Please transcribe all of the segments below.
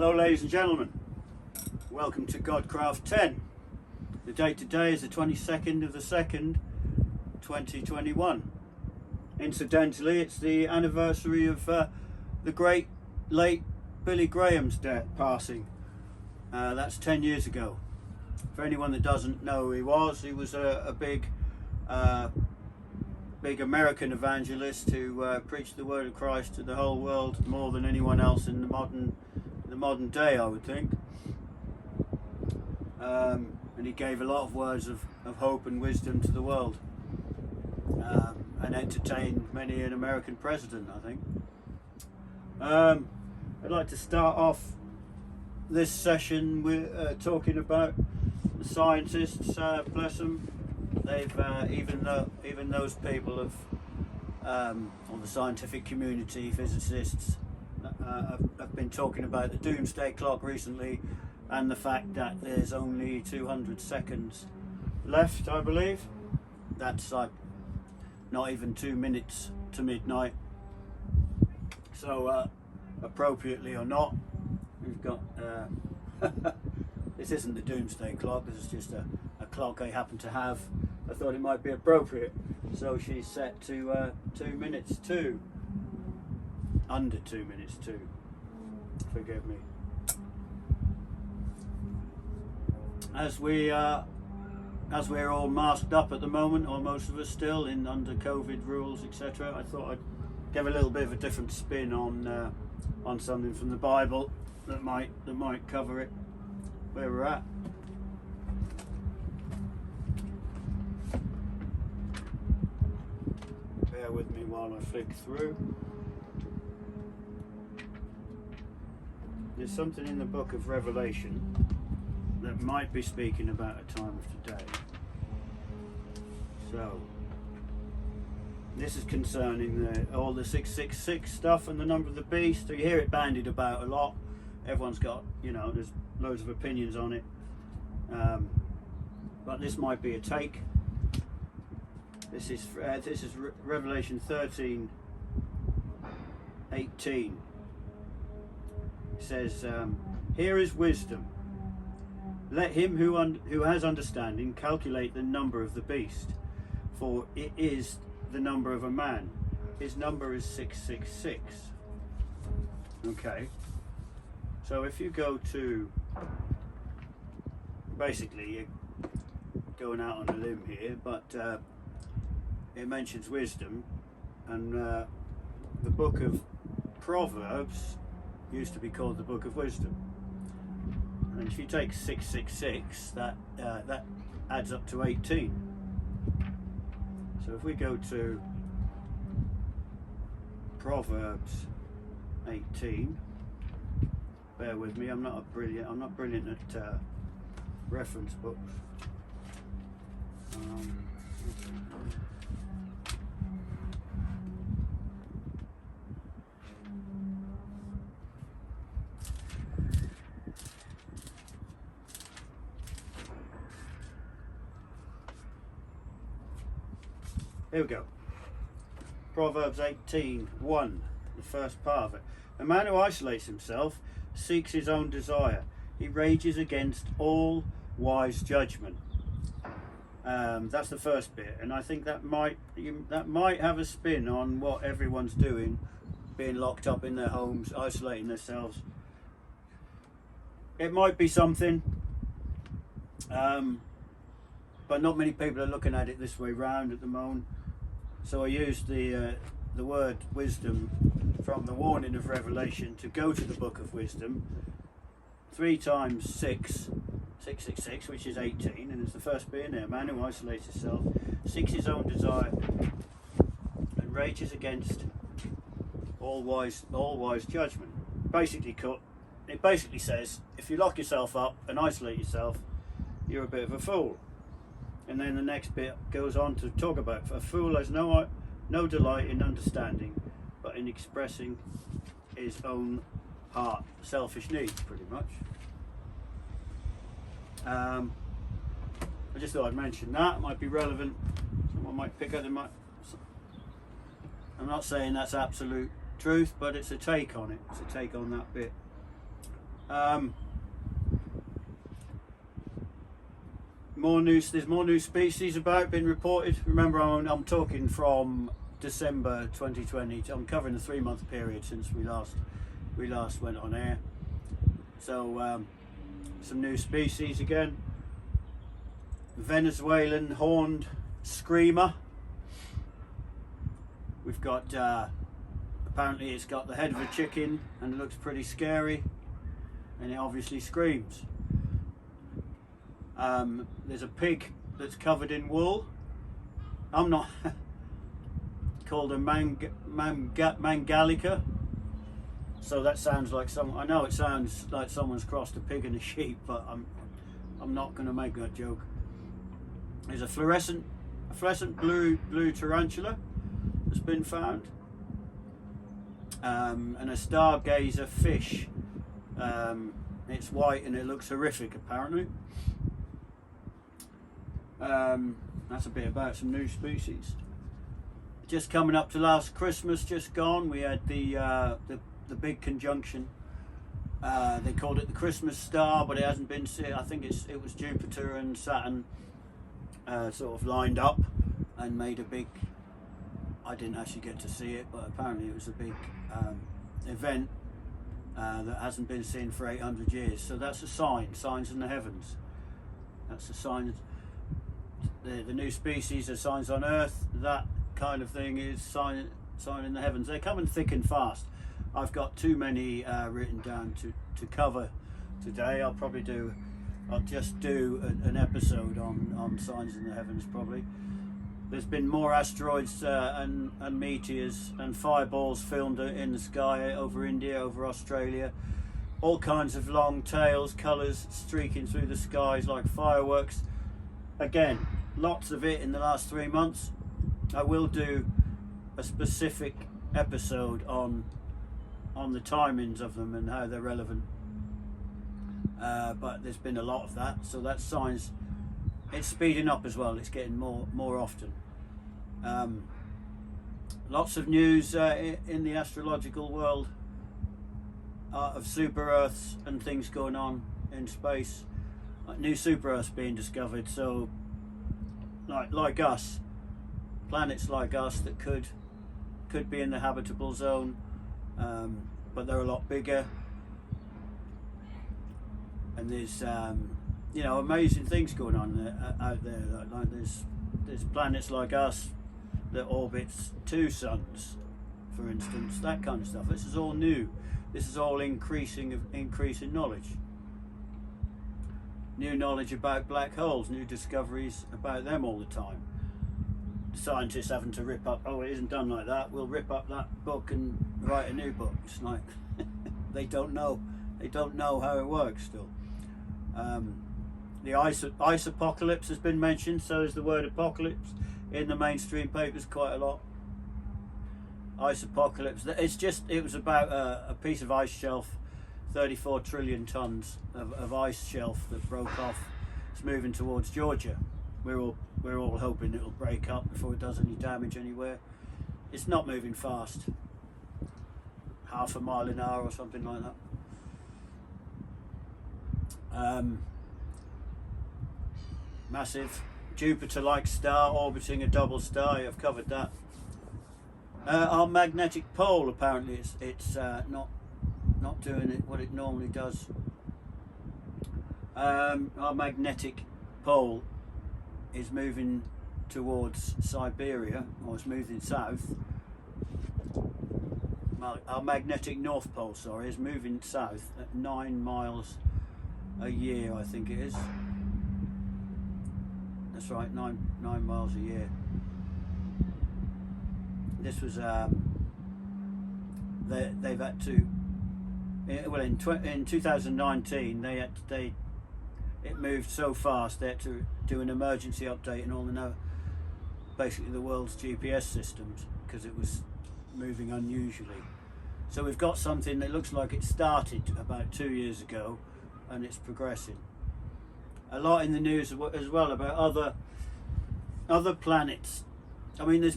Hello ladies and gentlemen, welcome to Godcraft 10. The date today is the 22nd of the 2nd, 2021. Incidentally, it's the anniversary of the great late Billy Graham's passing. That's 10 years ago. For anyone that doesn't know who he was a big American evangelist who preached the word of Christ to the whole world more than anyone else in the modern day, I would think. And he gave a lot of words of hope and wisdom to the world, and entertained many an American president, I think. I'd like to start off this session with talking about the scientists. Bless them, they've even those people of or the scientific community, physicists, have been talking about the doomsday clock recently, and the fact that there's only 200 seconds left, I believe. That's like not even 2 minutes to midnight. So appropriately or not, we've got this isn't the doomsday clock, this is just a clock I happen to have. I thought it might be appropriate, so she's set to 2 minutes to, under 2 minutes to, forgive me. As we're all masked up at the moment, or most of us still, in under COVID rules, etc., I thought I'd give a little bit of a different spin on something from the Bible that might cover it where we're at. Bear with me while I flick through. There's something in the book of Revelation that might be speaking about a time of today. So this is concerning all the 666 stuff and the number of the beast. So you hear it bandied about a lot. Everyone's got, there's loads of opinions on it. But this might be a take. This is Revelation 13:18. It says, "Here is wisdom. Let him who has understanding calculate the number of the beast, for it is the number of a man. His number is 666. Okay. So if you go to, basically you're going out on a limb here, but it mentions wisdom, and the book of Proverbs used to be called the book of wisdom. And if you take 666, that adds up to 18. So if we go to Proverbs 18, bear with me. I'm not brilliant at reference books. Here we go. Proverbs 18:1, the first part of it. A man who isolates himself seeks his own desire. He rages against all wise judgment. That's the first bit, and I think that might have a spin on what everyone's doing, being locked up in their homes, isolating themselves. It might be something, but not many people are looking at it this way round at the moment. So I used the word wisdom from the warning of Revelation to go to the book of wisdom. 3 times 666, which is 18, and it's the first bit in there. A man who isolates himself, seeks his own desire, and rages against all wise judgment. It basically says, if you lock yourself up and isolate yourself, you're a bit of a fool. And then the next bit goes on to talk about a fool has no delight in understanding, but in expressing his own heart, selfish needs, pretty much. I just thought I'd mention that. It might be relevant. Someone might pick up. I'm not saying that's absolute truth, but it's a take on it. It's a take on that bit. There's more new species about been reported. Remember, I'm talking from December 2020. I'm covering the 3-month period since we last went on air. So some new species again. Venezuelan horned screamer. We've got apparently it's got the head of a chicken and it looks pretty scary, and it obviously screams. There's a pig that's covered in wool. I'm not called a mangalica. So that sounds like I know it sounds like someone's crossed a pig and a sheep, but I'm not going to make that joke. There's a fluorescent blue tarantula that's been found, and a stargazer fish. It's white and it looks horrific apparently. That's a bit about some new species. Just coming up to last Christmas, just gone, we had the big conjunction. They called it the Christmas star, but it hasn't been seen. I think it was Jupiter and Saturn sort of lined up and made a big. I didn't actually get to see it, but apparently it was a big event that hasn't been seen for 800 years. So that's a sign. Signs in the heavens. That's a sign. The new species are signs on Earth. That kind of thing is sign in the heavens. They're coming thick and fast. I've got too many written down to cover today. I'll just do an episode on signs in the heavens probably. There's been more asteroids and meteors and fireballs filmed in the sky over India, over Australia. All kinds of long tails, colours streaking through the skies like fireworks. Again, lots of it in the last 3 months. I will do a specific episode on the timings of them and how they're relevant. But there's been a lot of that, so that signs it's speeding up as well. It's getting more often. Lots of news in the astrological world of super Earths and things going on in space. New super Earths being discovered. So, like us, planets like us that could be in the habitable zone, but they're a lot bigger. And there's amazing things going on out there. Like there's planets like us that orbits 2 suns, for instance. That kind of stuff. This is all new. This is all increasing knowledge. New knowledge about black holes. New discoveries about them all the time. Scientists having to rip up. Oh, it isn't done like that. We'll rip up that book and write a new book. It's like they don't know. They don't know how it works still. The ice apocalypse has been mentioned, so is the word apocalypse in the mainstream papers quite a lot. Ice apocalypse. It was about a piece of ice shelf, 34 trillion tons of ice shelf that broke off. It's moving towards Georgia. We're all hoping it'll break up before it does any damage anywhere. It's not moving fast. Half a mile an hour or something like that. Massive Jupiter-like star orbiting a double star. I've covered that. Our magnetic pole, apparently it's not doing it what it normally does. Our magnetic pole is moving towards Siberia, or it's moving south. Our magnetic north pole, is moving south at 9 miles a year, I think it is. That's right, 9 miles a year. This was they've had to. Well, in 2019, it moved so fast they had to do an emergency update in all basically the world's GPS systems because it was moving unusually. So we've got something that looks like it started about 2 years ago, and it's progressing. A lot in the news as well about other planets. I mean, there's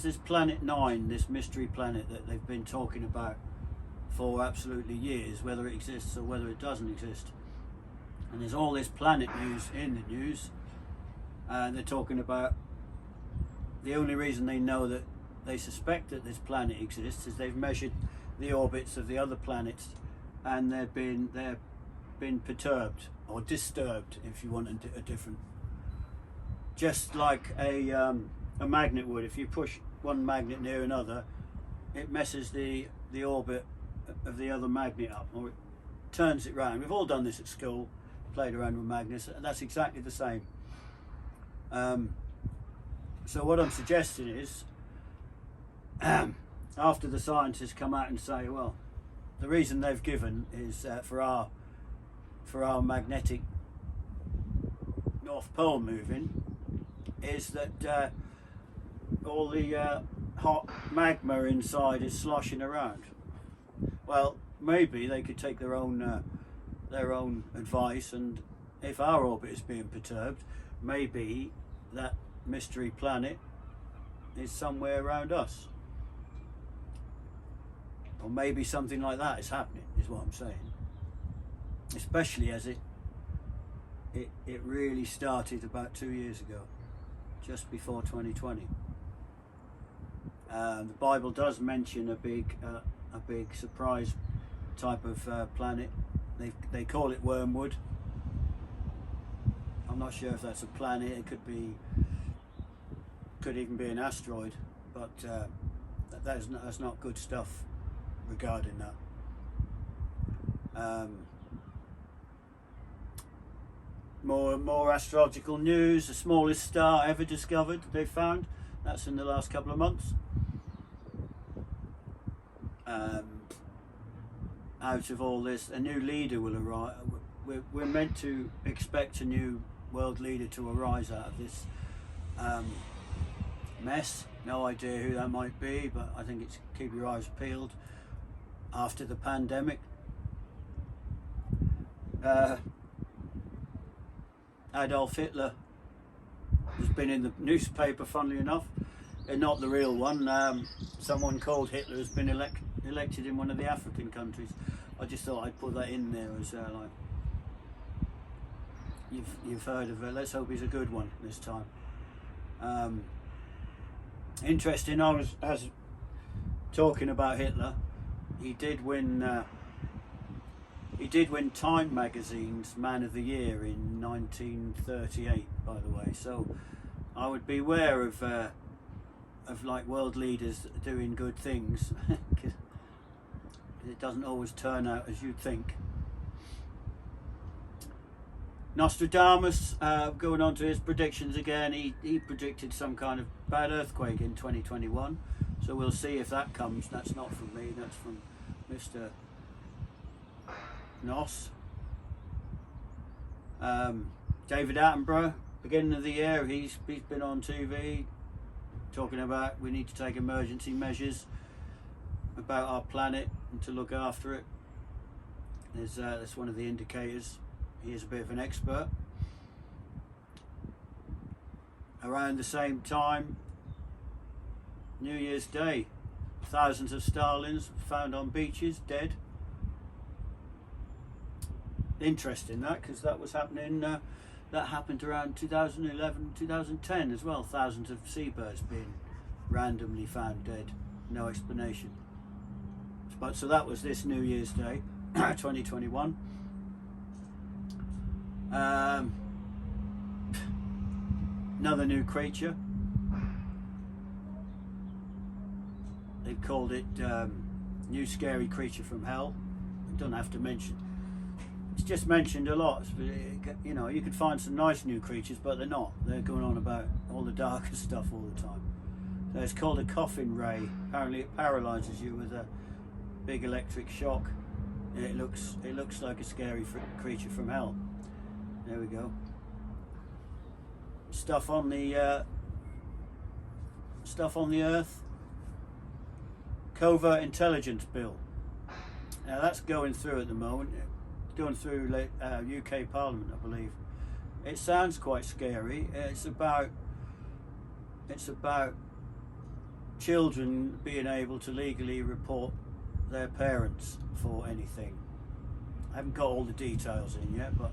this planet 9, this mystery planet that they've been talking about for absolutely years, whether it exists or whether it doesn't exist. And there's all this planet news in the news, and they're talking about the only reason they know that they suspect that this planet exists is they've measured the orbits of the other planets, and they've been perturbed or disturbed, if you want a different. Just like a magnet would, if you push one magnet near another, it messes the orbit of the other magnet up, or it turns it round. We've all done this at school, played around with magnets, and that's exactly the same. So what I'm suggesting is, after the scientists come out and say, well, the reason they've given is for our magnetic North Pole moving, is that all the hot magma inside is sloshing around. Well, maybe they could take their own advice, and if our orbit is being perturbed, maybe that mystery planet is somewhere around us, or maybe something like that is happening, is what I'm saying. Especially as it really started about 2 years ago, just before 2020. The Bible does mention a big surprise type of planet. They call it Wormwood. I'm not sure if that's a planet. It could even be an asteroid, but that's not good stuff regarding that. More astrological news. The smallest star ever discovered, they found. That's in the last couple of months. Out of all this, a new leader will arrive. We're meant to expect a new world leader to arise out of this mess. No idea who that might be, but I think it's keep your eyes peeled after the pandemic. Adolf Hitler has been in the newspaper, funnily enough, and not the real one. Someone called Hitler has been elected in one of the African countries. I just thought I'd put that in there as like, you've heard of it. Let's hope he's a good one this time. Interesting. I was talking about Hitler. He did win Time magazine's Man of the Year in 1938, by the way. So I would beware of like world leaders doing good things, because it doesn't always turn out as you'd think. Nostradamus, going on to his predictions again, he predicted some kind of bad earthquake in 2021, so we'll see if that comes. That's not from me, that's from Mr. Nos. David Attenborough, beginning of the year, he's been on TV talking about we need to take emergency measures about our planet and to look after it. That's one of the indicators. He is a bit of an expert. Around the same time, New Year's Day, thousands of starlings found on beaches, dead. Interesting that, because that was happening. That happened around 2011, 2010 as well. Thousands of seabirds being randomly found dead, no explanation. But so that was this New Year's Day, 2021. Another new creature. They've called it new scary creature from hell. I don't have to mention. It's just mentioned a lot. You know, you could find some nice new creatures, but they're not. They're going on about all the darker stuff all the time. So it's called a coffin ray. Apparently, it paralyzes you with a big electric shock. It looks like a scary creature from hell. There we go. Stuff on the Earth. Covert intelligence bill. Now that's going through at the moment. It's going through UK Parliament, I believe. It sounds quite scary. It's about children being able to legally report their parents for anything. I haven't got all the details in yet, but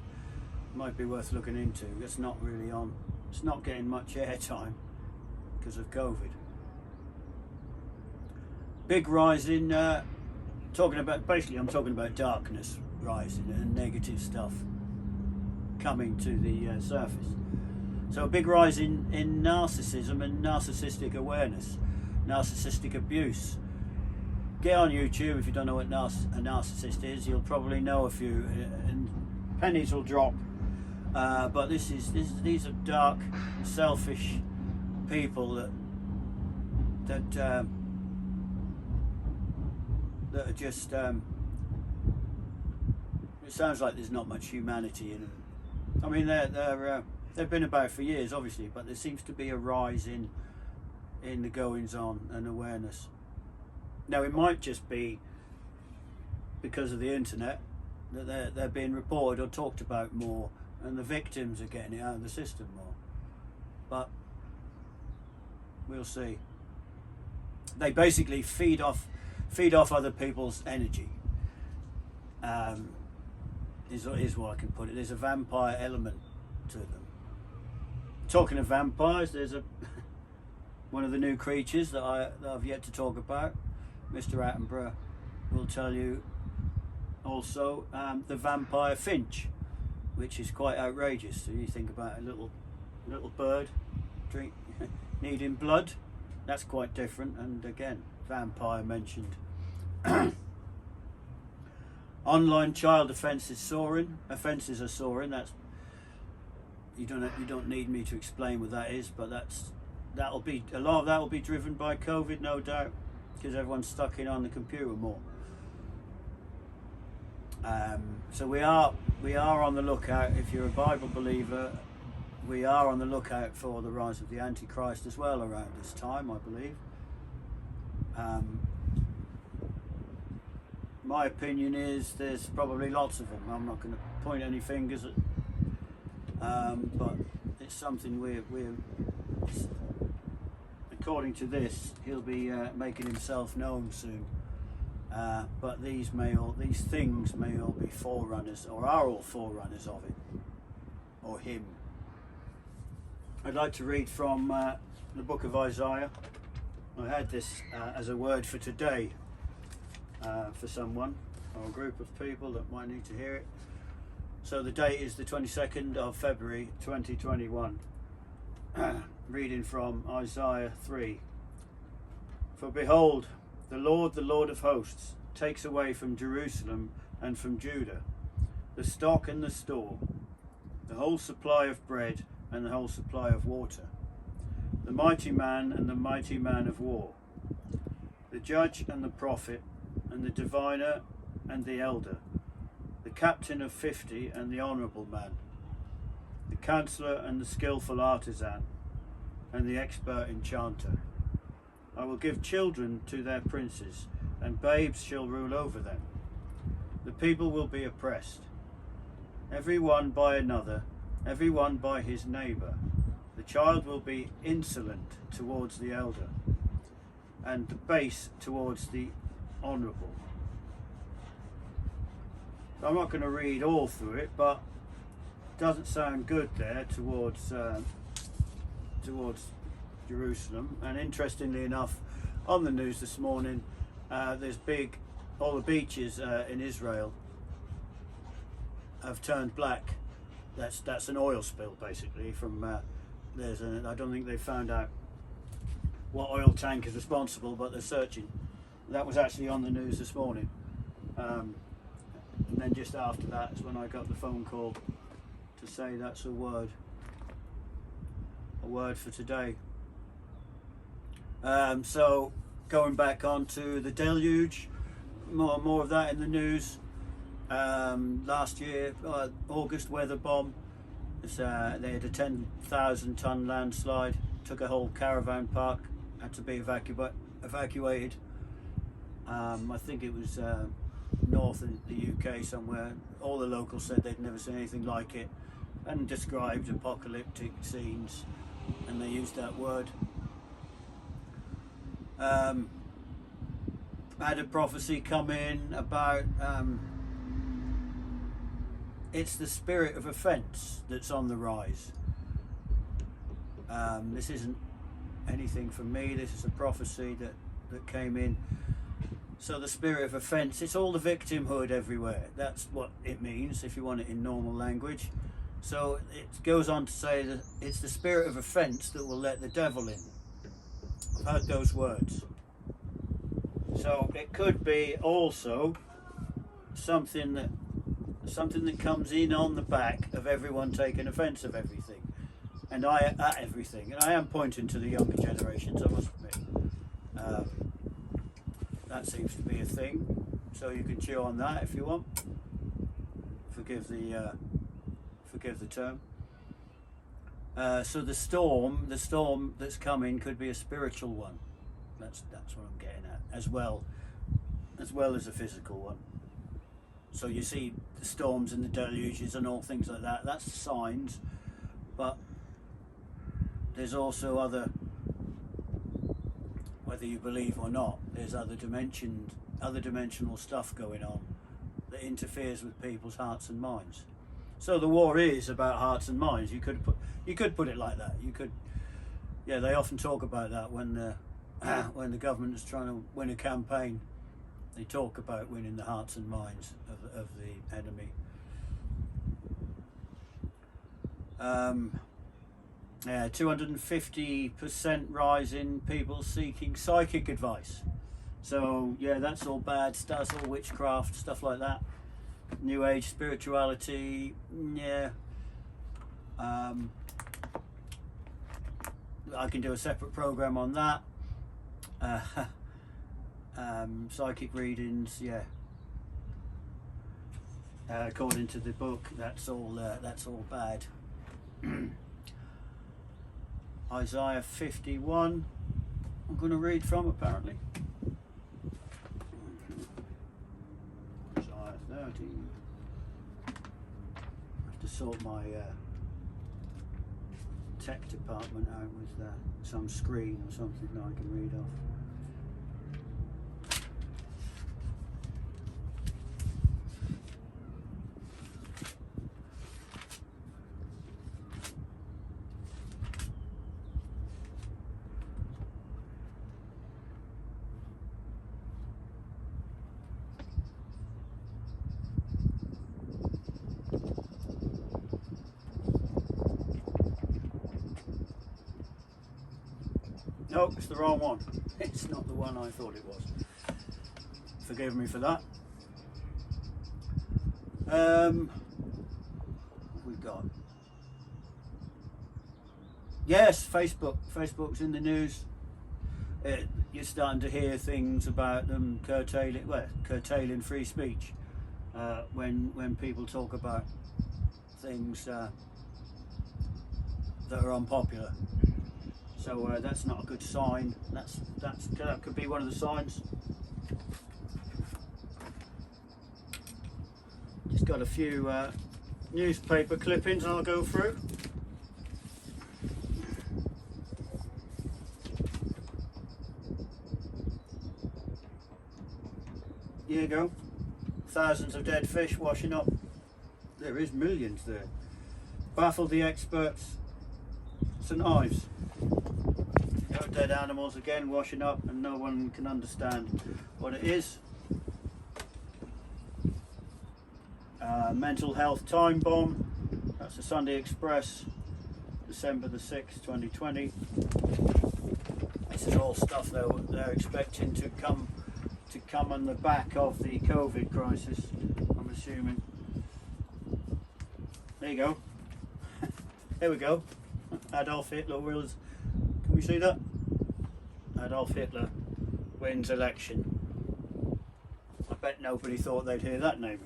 it might be worth looking into. It's not really on, it's not getting much airtime because of COVID. Big rise in, talking about, basically I'm talking about darkness rising and negative stuff coming to the surface. So a big rise in narcissism and narcissistic awareness, narcissistic abuse. Get on YouTube if you don't know what a narcissist is. You'll probably know a few, and pennies will drop. But these are dark, selfish people that are just. It sounds like there's not much humanity in them. I mean, they've been about for years, obviously, but there seems to be a rise in the goings on and awareness. Now, it might just be because of the internet that they're being reported or talked about more, and the victims are getting it out of the system more. But we'll see. They basically feed off other people's energy. Is what I can put it. There's a vampire element to them. Talking of vampires, there's one of the new creatures that I've yet to talk about. Mr. Attenborough will tell you also the vampire finch, which is quite outrageous. So you think about a little bird needing blood, that's quite different. And again, vampire mentioned. Online child offences soaring. Offences are soaring. That's you don't need me to explain what that is, but that'll be a lot of that will be driven by COVID, no doubt, because everyone's stuck in on the computer more. So we are on the lookout. If you're a Bible believer, we are on the lookout for the rise of the Antichrist as well around this time, I believe. My opinion is there's probably lots of them. I'm not going to point any fingers at, but it's something we're according to this, he'll be making himself known soon. But these things may all be forerunners, or are all forerunners of it, or him. I'd like to read from the book of Isaiah. I had this as a word for today, for someone or a group of people that might need to hear it. So the date is the 22nd of February 2021. Reading from Isaiah 3. For behold, the Lord of hosts, takes away from Jerusalem and from Judah the stock and the store, the whole supply of bread and the whole supply of water, the mighty man and the mighty man of war, the judge and the prophet, and the diviner and the elder, the captain of 50 and the honourable man, the counsellor and the skilful artisan, and the expert enchanter. I will give children to their princes, and babes shall rule over them. The people will be oppressed, every one by another, every one by his neighbour. The child will be insolent towards the elder, and the base towards the honourable. I'm not going to read all through it, but it doesn't sound good there towards Jerusalem. And interestingly enough, on the news this morning, all the beaches in Israel have turned black. That's an oil spill basically from I don't think they've found out what oil tank is responsible, but they're searching. That was actually on the news this morning. And then just after that is when I got the phone call to say that's a word for today. So going back onto the deluge, more of that in the news. Last year, August weather bomb. They had a 10,000 ton landslide, took a whole caravan park, had to be evacuated. I think it was north in the UK somewhere. All the locals said they'd never seen anything like it, and described apocalyptic scenes, and they used that word. had a prophecy come in about it's the spirit of offence that's on the rise. This isn't anything from me, this is a prophecy that came in. So the spirit of offence, it's all the victimhood everywhere. That's what it means if you want it in normal language. So it goes on to say that it's the spirit of offence that will let the devil in. I've heard those words. So it could be also something that comes in on the back of everyone taking offence of everything, and everything. And I am pointing to the younger generations, I must admit. That seems to be a thing. So you can chew on that if you want. Forgive the term. So the storm that's coming could be a spiritual one. That's what I'm getting at, as well as a physical one. So you see the storms and the deluges and all things like that. That's the signs, but there's also other, whether you believe or not, there's other dimensional stuff going on that interferes with people's hearts and minds. So the war is about hearts and minds. You could put it like that. Yeah. They often talk about that when the government is trying to win a campaign. They talk about winning the hearts and minds of the enemy. 250% rise in people seeking psychic advice. So yeah, that's all bad. That's all witchcraft, stuff like that. New Age spirituality. Yeah. I can do a separate program on that. Psychic readings, yeah. According to the book, that's all bad. Isaiah 51. I'm going to read from, apparently. Isaiah 30. I have to sort my tech department out with some screen or something that I can read off. Nope, it's the wrong one. It's not the one I thought it was. Forgive me for that. What have we got? Yes, Facebook. Facebook's in the news. You're starting to hear things about them curtailing free speech when people talk about things that are unpopular. So that's not a good sign. That could be one of the signs. Just got a few newspaper clippings I'll go through. Here you go. Thousands of dead fish washing up. There is millions there. Baffle the experts. St Ives. No dead animals again washing up, and no one can understand what it is. Mental health time bomb. That's the Sunday Express, December the 6th, 2020. This is all stuff they're expecting to come on the back of the COVID crisis, I'm assuming. There you go. There we go. Adolf Hitler wills. Can we see that? Adolf Hitler wins election. I bet nobody thought they'd hear that name again.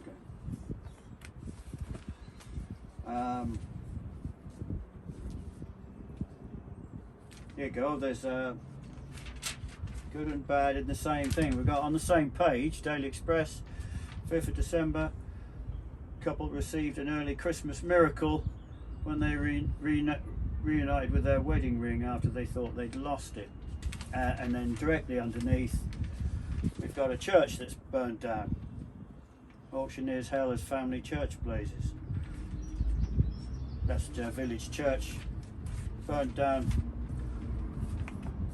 Here you go. There's good and bad in the same thing. We've got on the same page, Daily Express, 5th of December. Couple received an early Christmas miracle when they reunited with their wedding ring after they thought they'd lost it. And then directly underneath, We've got a church that's burned down. Auctioneers Hell as family church blazes. That's the village church burned down.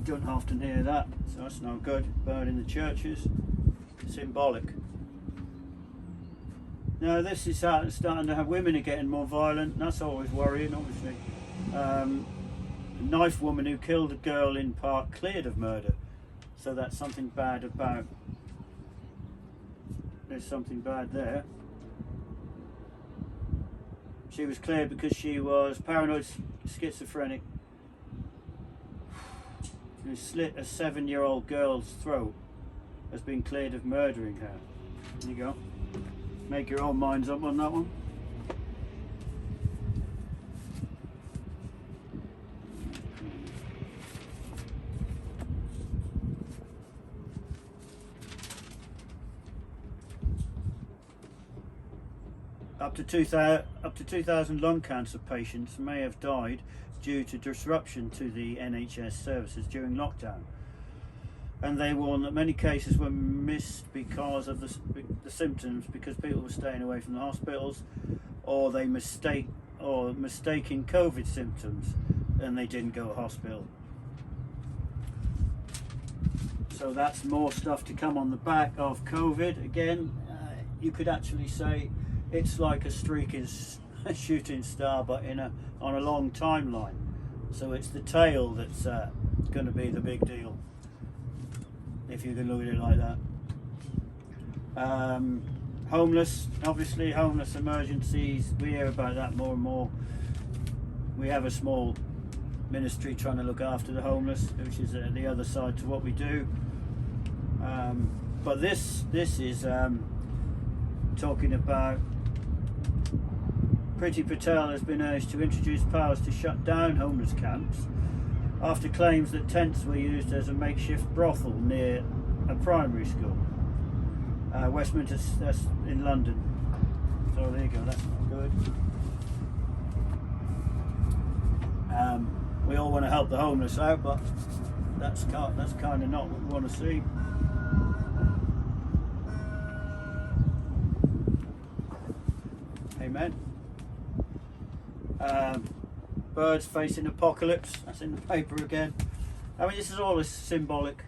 Don't often hear that, so that's no good. Burning the churches, symbolic. Now this is starting to have, women are getting more violent, and that's always worrying, obviously. A knife woman who killed a girl in Park cleared of murder, so that's something bad about. There's something bad there. She was cleared because she was paranoid schizophrenic. Who slit a 7-year-old girl's throat, has been cleared of murdering her. There you go. Make your own minds up on that one. Up to 2,000 lung cancer patients may have died due to disruption to the NHS services during lockdown. And they warn that many cases were missed because of the symptoms, because people were staying away from the hospitals, or they mistaking COVID symptoms and they didn't go to hospital. So that's more stuff to come on the back of COVID. Again, you could actually say it's like a streaking shooting star, but on a long timeline. So it's the tail that's going to be the big deal, if you can look at it like that. Homeless, obviously, homeless emergencies. We hear about that more and more. We have a small ministry trying to look after the homeless, which is the other side to what we do. But this is talking about Priti Patel has been urged to introduce powers to shut down homeless camps after claims that tents were used as a makeshift brothel near a primary school. Westminster, that's in London. So there you go, that's not good. We all want to help the homeless out, but that's kind of not what we want to see. Amen. Birds facing apocalypse. That's in the paper again. I mean, this is all symbolic.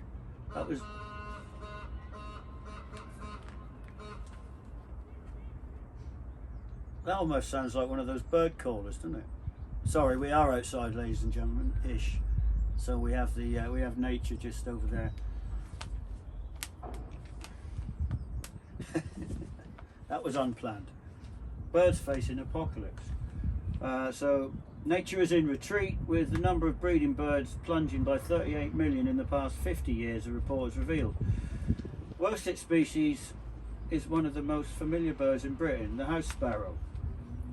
That almost sounds like one of those bird callers, doesn't it? Sorry, we are outside, ladies and gentlemen, ish. So we have we have nature just over there. That was unplanned. Birds facing apocalypse. So nature is in retreat, with the number of breeding birds plunging by 38 million in the past 50 years, a report has revealed. Worsted species is one of the most familiar birds in Britain, the house sparrow.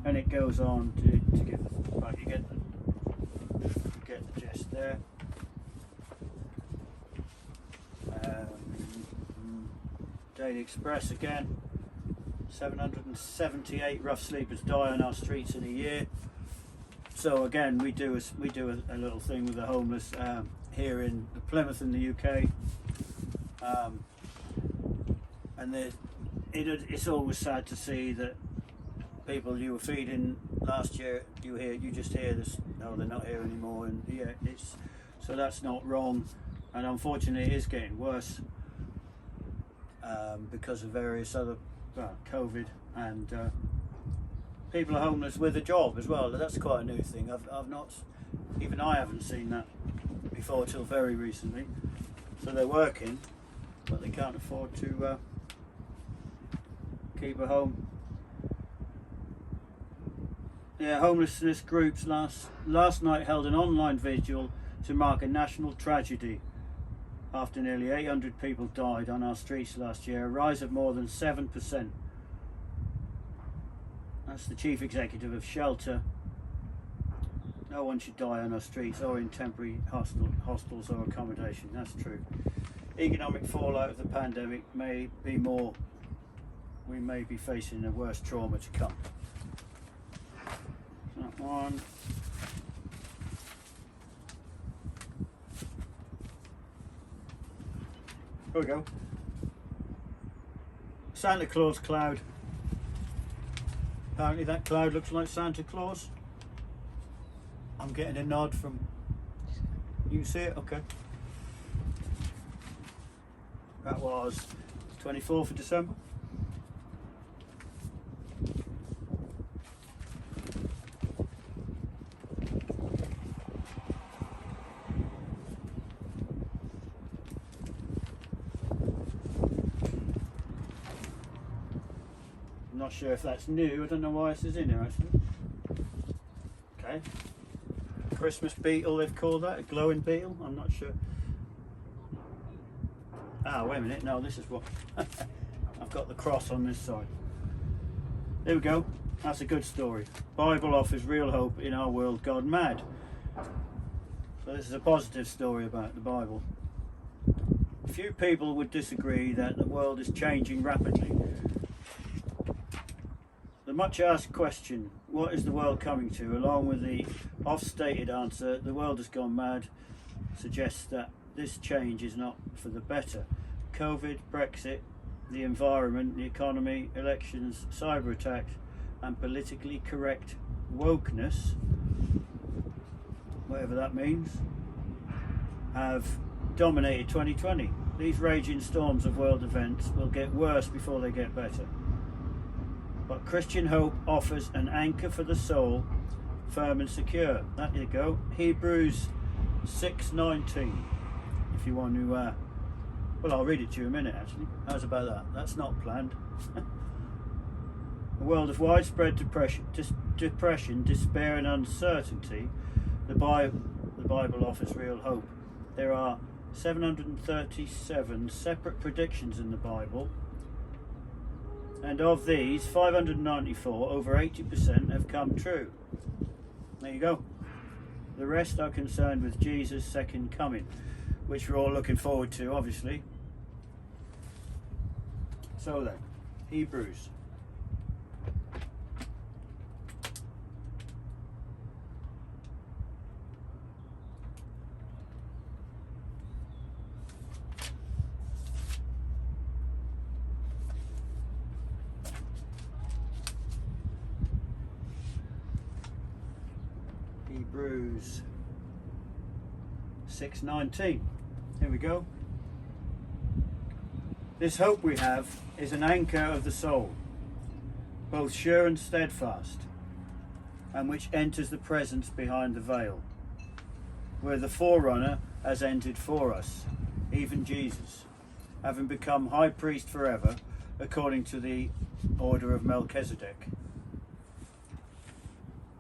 And it goes on to give, right, you get the gist there. Daily Express again. 778 rough sleepers die on our streets in a year. So again, we do a little thing with the homeless here in Plymouth in the UK, and it's always sad to see that people you were feeding last year, you just hear this, no, they're not here anymore, and yeah, so that's not wrong, and unfortunately it is getting worse because of various other COVID, and people are homeless with a job as well. That's quite a new thing. I haven't seen that before till very recently. So they're working, but they can't afford to keep a home. Yeah, homelessness groups last night held an online vigil to mark a national tragedy after nearly 800 people died on our streets last year, a rise of more than 7%. That's the chief executive of Shelter. No one should die on our streets or in temporary hostels or accommodation. That's true. Economic fallout of the pandemic may be more. We may be facing a worse trauma to come. That one. There we go. Santa Claus cloud. Apparently that cloud looks like Santa Claus. I'm getting a nod from... You can see it? Okay. That was 24th of December. I'm not sure if that's new. I don't know why this is in here actually. Okay. Christmas beetle they've called that, a glowing beetle. I'm not sure. Ah, wait a minute. No, this is what I've got the cross on this side. There we go. That's a good story. Bible offers real hope in our world gone mad. So this is a positive story about the Bible. Few people would disagree that the world is changing rapidly. The much asked question, what is the world coming to, along with the oft-stated answer, the world has gone mad, suggests that this change is not for the better. COVID, Brexit, the environment, the economy, elections, cyber attacks, and politically correct wokeness, whatever that means, have dominated 2020. These raging storms of world events will get worse before they get better. But Christian hope offers an anchor for the soul, firm and secure. There you go. Hebrews 6:19. If you want to, well, I'll read it to you in a minute actually. How's about that? That's not planned. A world of widespread depression, despair and uncertainty, the Bible offers real hope. There are 737 separate predictions in the Bible, and of these 594, over 80%, have come true. There you go. The rest are concerned with Jesus' second coming, which we're all looking forward to, obviously. So then, Hebrews. Hebrews 6:19. Here we go. This hope we have is an anchor of the soul, both sure and steadfast, and which enters the presence behind the veil, where the forerunner has entered for us, even Jesus, having become high priest forever, according to the order of Melchizedek.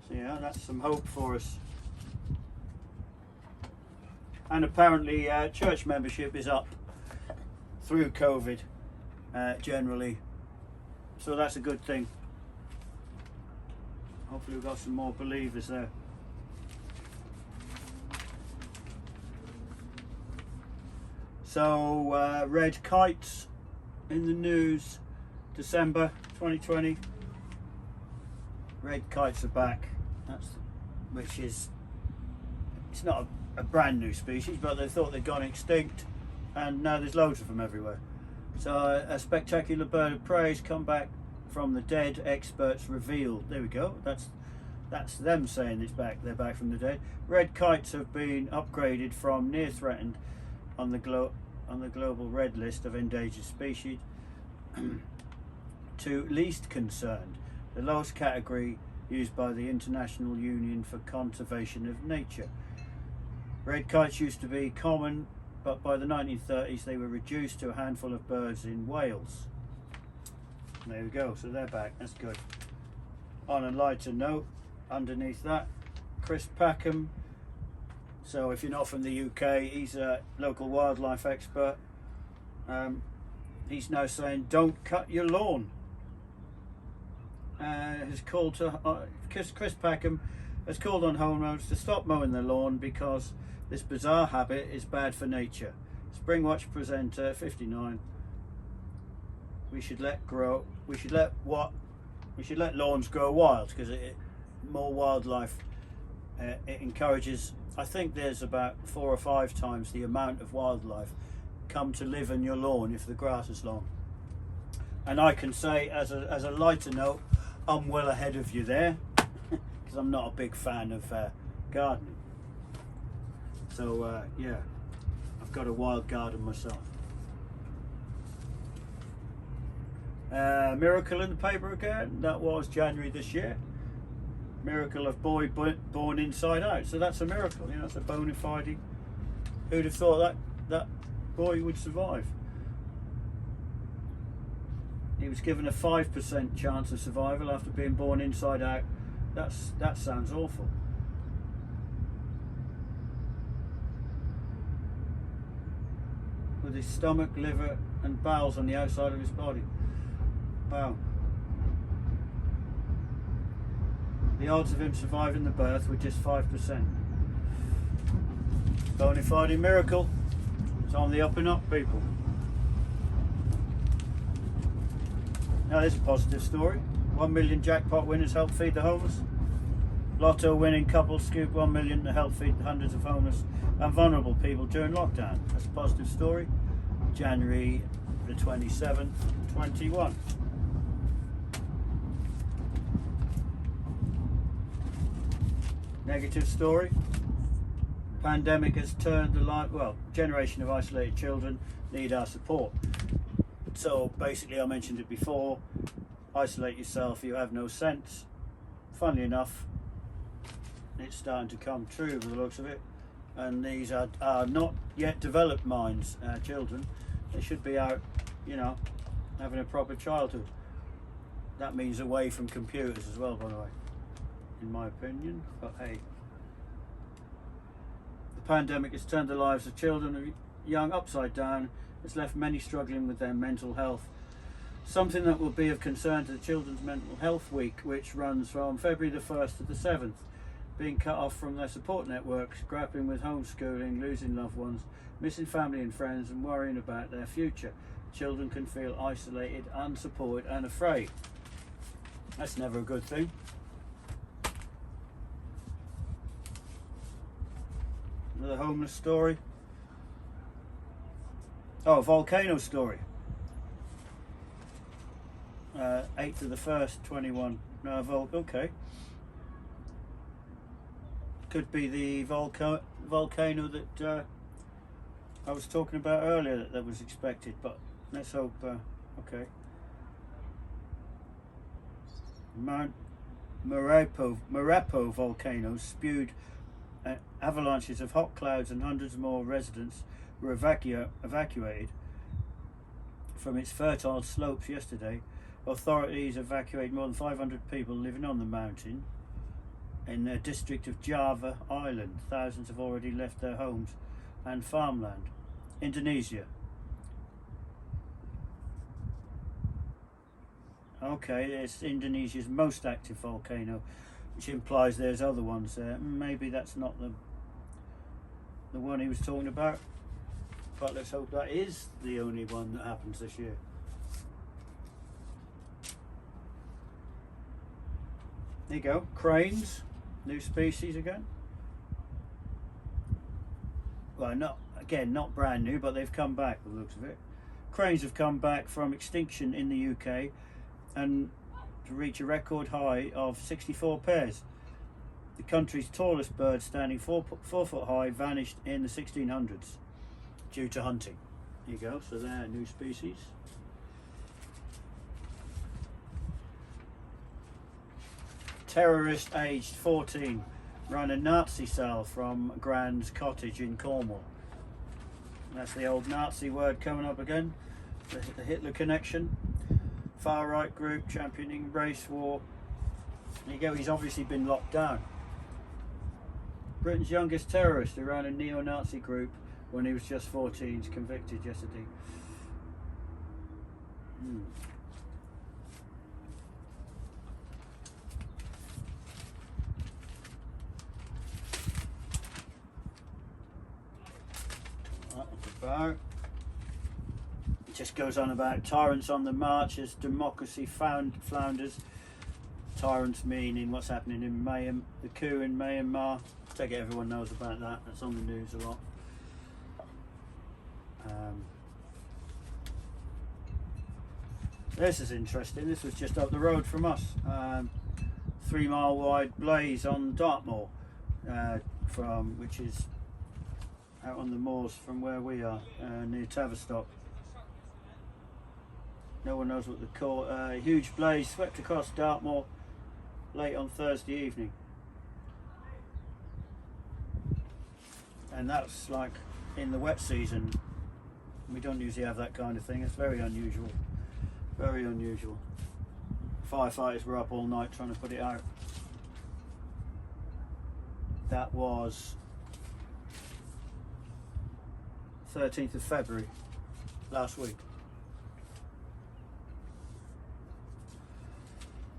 So yeah, that's some hope for us. And apparently church membership is up through COVID generally, so that's a good thing. Hopefully we've got some more believers there. So red kites in the news, December 2020. Red kites are back. Which is, it's not a brand new species, but they thought they'd gone extinct, and now there's loads of them everywhere. So a spectacular bird of prey has come back from the dead, experts revealed. There we go. That's them saying it's back. They're back from the dead. Red kites have been upgraded from near threatened on the global red list of endangered species to least concerned, the lowest category used by the International Union for Conservation of Nature. Red kites used to be common, but by the 1930s they were reduced to a handful of birds in Wales. There we go, so they're back, that's good. On a lighter note, underneath that, Chris Packham. So if you're not from the UK, he's a local wildlife expert. He's now saying, don't cut your lawn. Has called to Chris Packham has called on homeowners to stop mowing their lawn because this bizarre habit is bad for nature. Springwatch presenter 59. We should let lawns grow wild because more wildlife. It encourages. I think there's about 4 or 5 times the amount of wildlife come to live in your lawn if the grass is long. And I can say, as a lighter note, I'm well ahead of you there, because I'm not a big fan of gardening. So yeah, I've got a wild garden myself. Miracle in the paper again. That was January this year. Miracle of boy born inside out. So that's a miracle. You know, it's a bona fide. Who'd have thought that boy would survive? He was given a 5% chance of survival after being born inside out. That sounds awful. With his stomach, liver and bowels on the outside of his body. Wow. The odds of him surviving the birth were just 5%. Bona fide miracle. It's on the up and up, people. Now there's a positive story. 1 million jackpot winners help feed the homeless. Lotto winning couple scoop 1 million to help feed hundreds of homeless and vulnerable people during lockdown. That's a positive story. January the 27th, 21. Negative story. Pandemic has turned the light. Well, generation of isolated children need our support. So basically, I mentioned it before. Isolate yourself. You have no sense. Funnily enough, it's starting to come true by the looks of it. And these are not yet developed minds, children. They should be out, you know, having a proper childhood. That means away from computers as well, by the way, in my opinion. But hey, the pandemic has turned the lives of children and young upside down. It's left many struggling with their mental health. Something that will be of concern to the Children's Mental Health Week, which runs from February the 1st to the 7th. Being cut off from their support networks, grappling with homeschooling, losing loved ones, missing family and friends, and worrying about their future. Children can feel isolated, unsupported, and afraid. That's never a good thing. Another homeless story. Oh, volcano story. 8th of the 1st, 21. No, okay. Could be the volcano that I was talking about earlier that was expected, but let's hope. Okay. Mount Marapo volcano spewed avalanches of hot clouds, and hundreds more residents were evacuated from its fertile slopes yesterday. Authorities evacuated more than 500 people living on the mountain in the district of Java Island. Thousands have already left their homes and farmland. Indonesia. Okay, it's Indonesia's most active volcano, which implies there's other ones there. Maybe that's not the one he was talking about, but let's hope that is the only one that happens this year. There you go, cranes, new species again. Well, not brand new, but they've come back by the looks of it. Cranes have come back from extinction in the UK and to reach a record high of 64 pairs. The country's tallest bird, standing 4 foot high, vanished in the 1600s due to hunting. There you go, so they're a new species. Terrorist aged 14 ran a Nazi cell from Grand's cottage in Cornwall. That's the old Nazi word coming up again, the Hitler connection. Far right group championing race war. There you go, he's obviously been locked down. Britain's youngest terrorist who ran a neo-Nazi group when he was just 14 is convicted yesterday. It just goes on about tyrants on the march as democracy flounders. Tyrants meaning what's happening in Myanmar, the coup in Myanmar. I take it everyone knows about that. That's on the news a lot. This is interesting. This was just up the road from us. 3 mile wide blaze on Dartmoor, which is out on the moors from where we are, near Tavistock. No one knows what the call. Huge blaze swept across Dartmoor late on Thursday evening, and that's like in the wet season. We don't usually have that kind of thing. It's very unusual. Very unusual. Firefighters were up all night trying to put it out. That was 13th of February last week.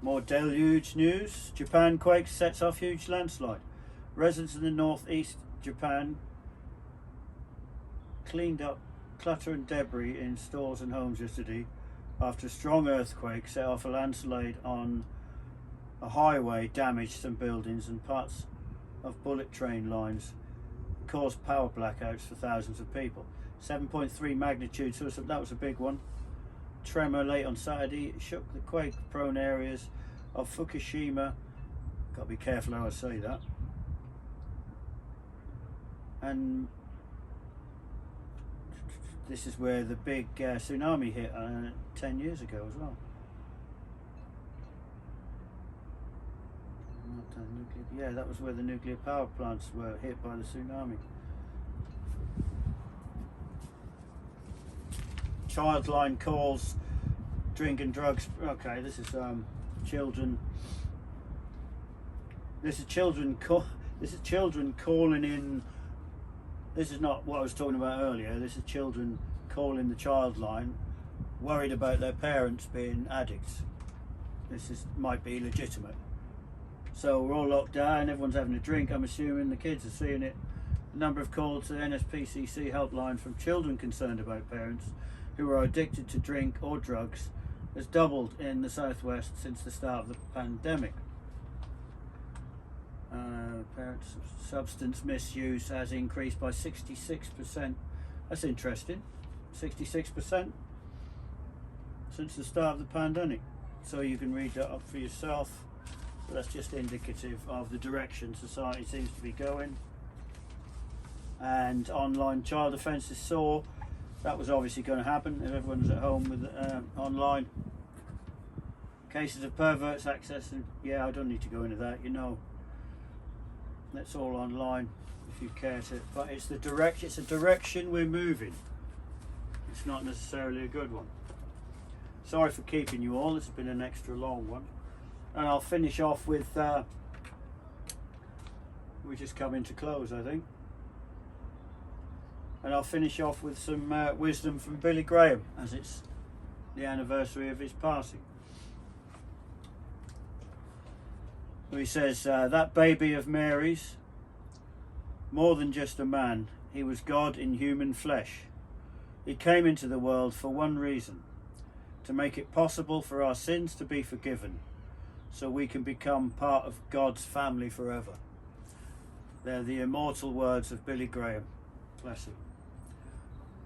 More deluge news. Japan quake sets off huge landslide. Residents in the northeast Japan cleaned up clutter and debris in stores and homes yesterday after a strong earthquake set off a landslide on a highway, damaged some buildings and parts of bullet train lines, caused power blackouts for thousands of people. 7.3 magnitude, so that was a big one. Tremor late on Saturday shook the quake-prone areas of Fukushima. Got to be careful how I say that. And this is where the big tsunami hit 10 years ago as well. Yeah, that was where the nuclear power plants were hit by the tsunami. Childline calls drink and drugs. Okay, this is children. This is children calling in. This is not what I was talking about earlier. This is children calling the Childline, worried about their parents being addicts. Might be legitimate. So we're all locked down. Everyone's having a drink. I'm assuming the kids are seeing it. The number of calls to the NSPCC helpline from children concerned about parents who are addicted to drink or drugs has doubled in the southwest since the start of the pandemic. Parents' substance misuse has increased by 66%. That's interesting. 66% since the start of the pandemic. So you can read that up for yourself. But that's just indicative of the direction society seems to be going. And online child offences soar. That was obviously going to happen if everyone's at home with online. Cases of perverts accessing. Yeah, I don't need to go into that. You know, that's all online if you care to. But it's the direction. It's a direction we're moving. It's not necessarily a good one. Sorry for keeping you all. This has been an extra long one. And I'll finish off with, we just come into close, I think. And I'll finish off with some wisdom from Billy Graham, as it's the anniversary of his passing. He says, that baby of Mary's, more than just a man, he was God in human flesh. He came into the world for one reason, to make it possible for our sins to be forgiven, so we can become part of God's family forever. They're the immortal words of Billy Graham. Bless him.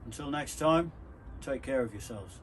Until next time, take care of yourselves.